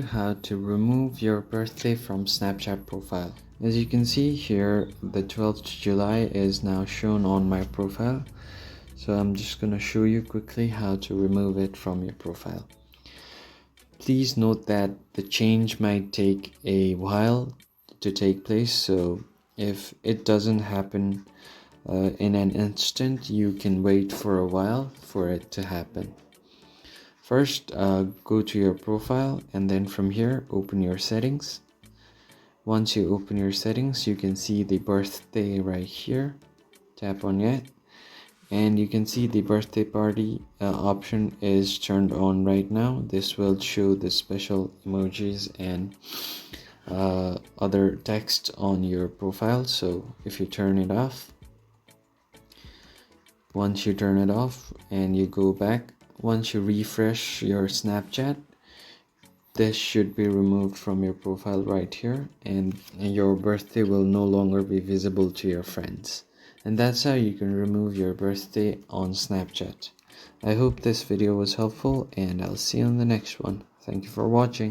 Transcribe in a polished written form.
How to remove your birthday from Snapchat profile. As you can see here, the 12th July is now shown on my profile. So I'm just going to show you quickly how to remove it from your profile. Please note that the change might take a while to take place. So if it doesn't happen in an instant, you can wait for a while for it to happen. First, go to your profile, and then from here open your settings. Once you open your settings, you can see the birthday right here. Tap on it, and you can see the birthday party option is turned on right now. This will show the special emojis and other text on your profile. So if you turn it off, once you turn it off and you go back, once you refresh your Snapchat, this should be removed from your profile right here, and your birthday will no longer be visible to your friends. And that's how you can remove your birthday on Snapchat. I hope this video was helpful, and I'll see you on the next one. Thank you for watching.